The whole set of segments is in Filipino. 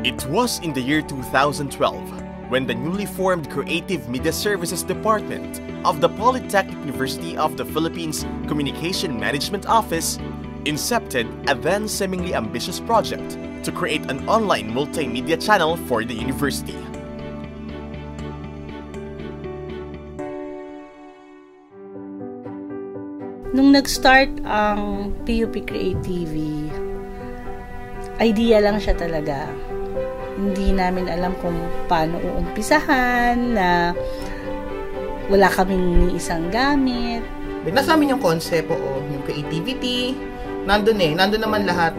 It was in the year 2012 when the newly formed Creative Media Services Department of the Polytechnic University of the Philippines Communication Management Office incepted a then seemingly ambitious project to create an online multimedia channel for the university. Nung nag-start ang PUP Create TV, idea lang siya talaga. Hindi namin alam kung paano uumpisahan, na wala kaming ni isang gamit. Nasa amin yung concept, yung creativity, nandun naman lahat.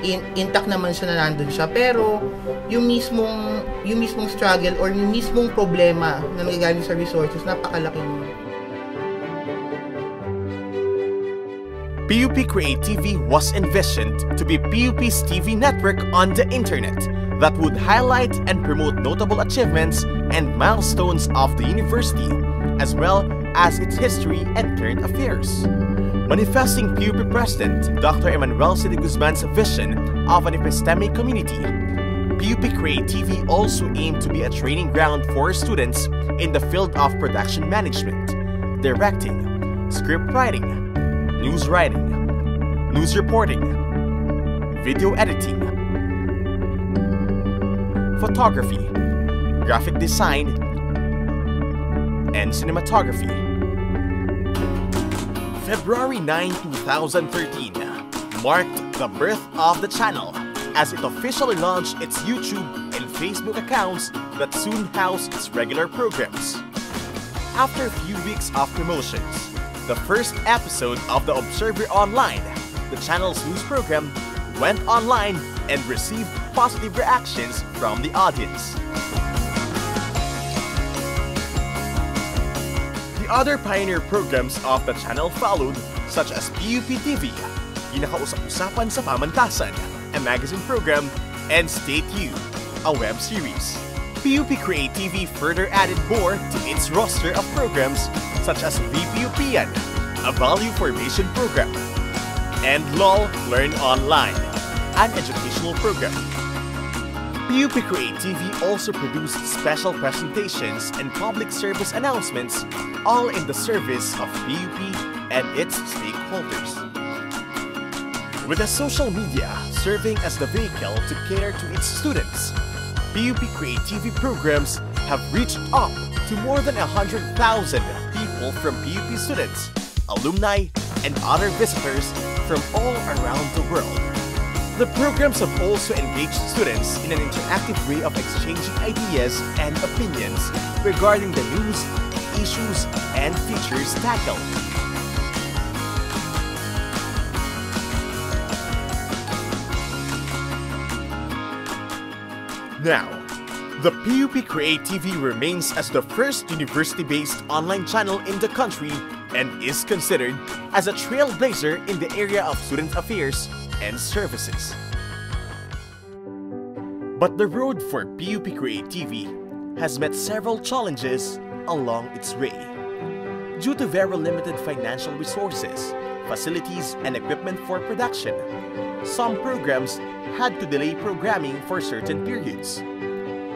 Intact naman siya na nandun siya. Pero, yung mismong struggle or yung mismong problema na nagagaling sa resources, napakalaki mo. PUP Create TV was envisioned to be PUP's TV network on the internet that would highlight and promote notable achievements and milestones of the university, as well as its history and current affairs. Manifesting PUP President Dr. Emmanuel C. de Guzman's vision of an epistemic community, PUP Create TV also aimed to be a training ground for students in the field of production management, directing, script writing, news writing, news reporting, video editing, photography, graphic design, and cinematography. February 9, 2013 marked the birth of the channel as it officially launched its YouTube and Facebook accounts that soon housed its regular programs. After a few weeks of promotions, the first episode of The Observer Online, the channel's news program, went online and received positive reactions from the audience. The other pioneer programs of the channel followed, such as PUP TV, Ginakausap-usapan sa Pamantasan, a magazine program, and Stay Tuned, a web series. PUP Create TV further added more to its roster of programs such as VPUPian, a value formation program, and LOL Learn Online, an educational program. PUP Create TV also produced special presentations and public service announcements, all in the service of PUP and its stakeholders. With the social media serving as the vehicle to cater to its students, PUP Create TV programs have reached up to more than 100,000 people from PUP students, alumni, and other visitors from all around the world. The programs have also engaged students in an interactive way of exchanging ideas and opinions regarding the news, issues, and features tackled. Now, the PUP Create TV remains as the first university-based online channel in the country and is considered as a trailblazer in the area of student affairs and services. But the road for PUP Create TV has met several challenges along its way. Due to very limited financial resources, facilities, and equipment for production, some programs had to delay programming for certain periods.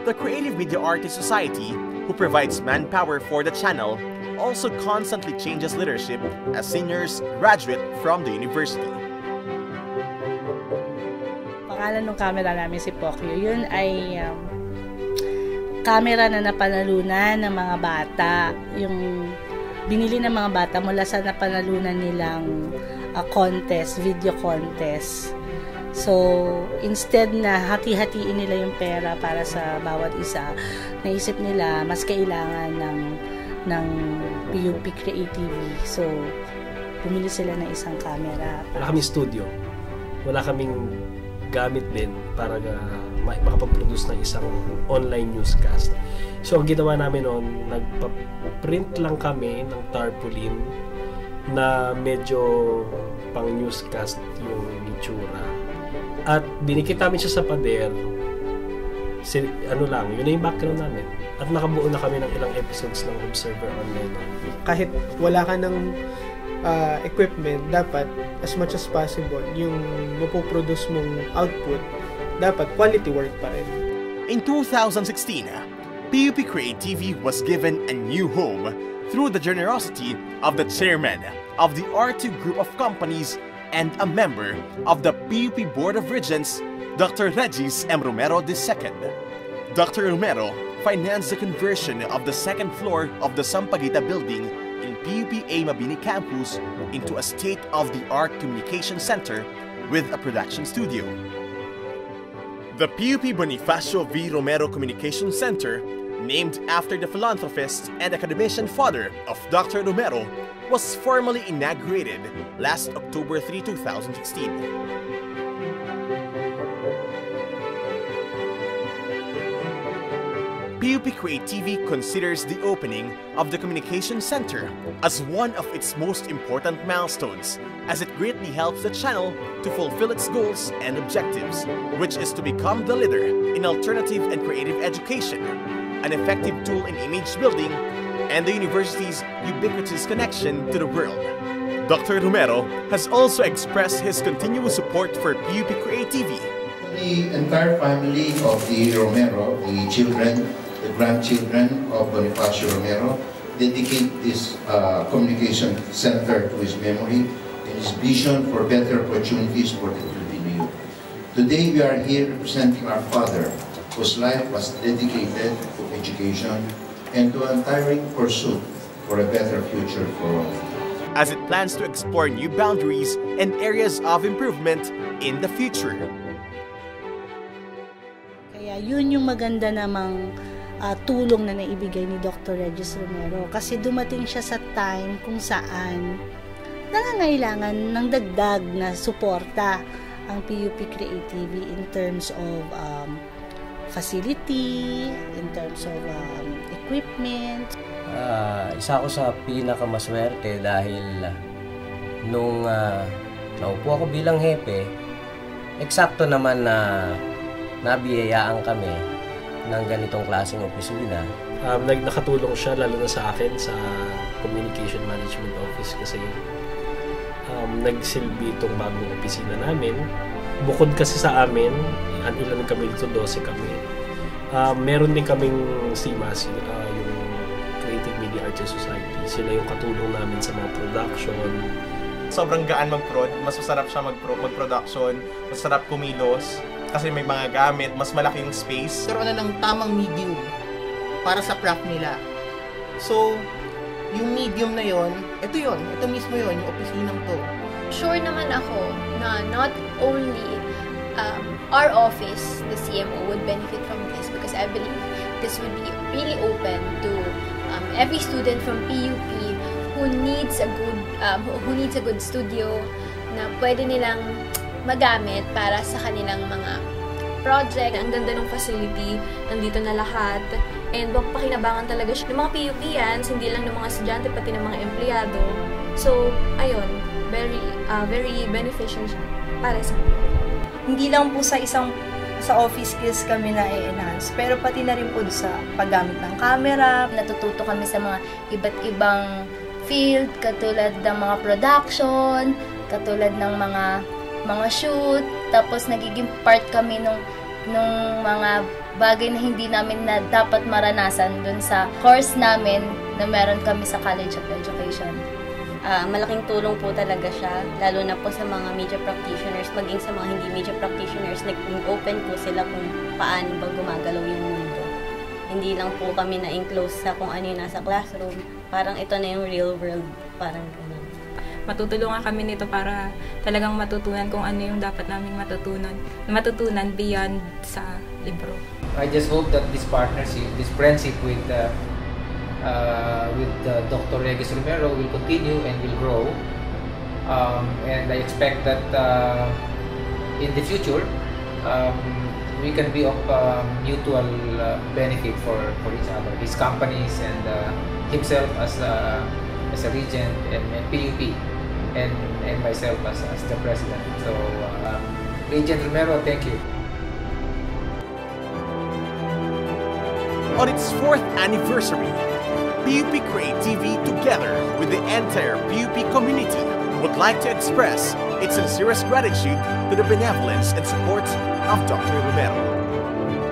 The Creative Media Artists Society, who provides manpower for the channel, also constantly changes leadership as seniors graduate from the university. Pangalan ng camera namin si Pokyo. Yun ay camera na napanalunan ng mga bata. Yung binili ng mga bata mula sa napanalunan nilang contest, video contest. So, instead na hati-hatiin nila yung pera para sa bawat isa, naisip nila mas kailangan ng PUP Create TV. So, bumili sila ng isang camera. Wala kaming studio. Wala kaming gamit din para makapag-produce ng isang online newscast. So, ang ginawa namin noon, nagpa-print lang kami ng tarpaulin na medyo pang newscast yung itsura. At dinikit namin siya sa pader. Yun na yung background namin. At nakabuo na kami ng ilang episodes ng Observer Online. Kahit wala ka ng equipment, dapat as much as possible yung mapoproduce mong output dapat quality work pa rin. In 2016, PUP Create TV was given a new home through the generosity of the chairman of the R2 Group of Companies and a member of the PUP Board of Regents, Dr. Regis M. Romero II. Dr. Romero financed the conversion of the second floor of the Sampaguita building in PUP-A Mabini campus into a state-of-the-art communication center with a production studio. The PUP Bonifacio V. Romero Communication Center, named after the philanthropist and academician father of Dr. Romero, was formally inaugurated last October 3, 2016. PUP Create TV considers the opening of the Communication Center as one of its most important milestones, as it greatly helps the channel to fulfill its goals and objectives, which is to become the leader in alternative and creative education, an effective tool in image building, and the university's ubiquitous connection to the world. Dr. Romero has also expressed his continuous support for PUP Create TV. The entire family of the Romero, the children, the grandchildren of Bonifacio Romero, dedicate this communication center to his memory and his vision for better opportunities for the Filipino youth. Today we are here representing our father, whose life was dedicated to education and to untiring pursuit for a better future for all. As it plans to explore new boundaries and areas of improvement in the future. Kaya yun yung maganda namang tulong na naibigay ni Dr. Regis Romero, kasi dumating siya sa time kung saan nangangailangan ng dagdag na suporta ang PUP Create TV in terms of facility, in terms of equipment. Isa ako sa pinakamaswerte dahil nung naupo ako bilang hepe, eksakto naman na nabiyayaan kami ng ganitong klaseng opisina. Nakatulong siya lalo na sa akin sa Communication Management Office kasi nagsilbi itong bagong opisina namin. Bukod kasi sa amin, ilan kami dito, 12 kami. Meron din kaming CMAS, yung Creative Media Arts Society. Sila yung katulong namin sa mga production. Sobrang gaan mag-prod, mas masarap siya mag-production, masarap kumilos. Kasi may mga gamit, mas malaki yung space. Karoon na ng tamang medium para sa craft nila. So, yung medium na yon, ito mismo yon, yung opisinang to. Sure naman ako na not only our office, the CMO, would benefit from this because I believe this would be really open to every student from PUP who needs a good studio na pwede nilang magamit para sa kanilang mga project. Ang ganda ng facility, nandito na lahat, and pakinabangan talaga siya ng mga PUPians, hindi lang ng mga estudyante, pati ng mga empleyado. So, ayun, very beneficial siya para sa hindi lang po sa office skills kami na i-enhance, pero pati na rin po sa paggamit ng camera. Natututo kami sa mga iba't ibang field, katulad ng mga production, katulad ng mga shoot, tapos nagiging part kami nung mga bagay na hindi namin na dapat maranasan dun sa course namin na meron kami sa College of Education. Malaking tulong po talaga siya, lalo na po sa mga media practitioners, maging sa mga hindi media practitioners, naging open po sila kung paano ba gumagalaw yung mundo. Hindi lang po kami na-enclose sa kung ano yung nasa classroom, parang ito na yung real world, parang gano'n. Matutulungan kami nito para talagang matutunan kung ano yung dapat naming matutunan beyond sa libro. I just hope that this partnership, this friendship with Dr. Regis Romero will continue and will grow. And I expect that in the future, we can be of mutual benefit for each other. His companies and himself as a regent and PUP, and myself as the president. So, Regent Romero, thank you. On its 4th anniversary, PUP Create TV, together with the entire PUP community, would like to express its sincerest gratitude to the benevolence and support of Dr. Romero.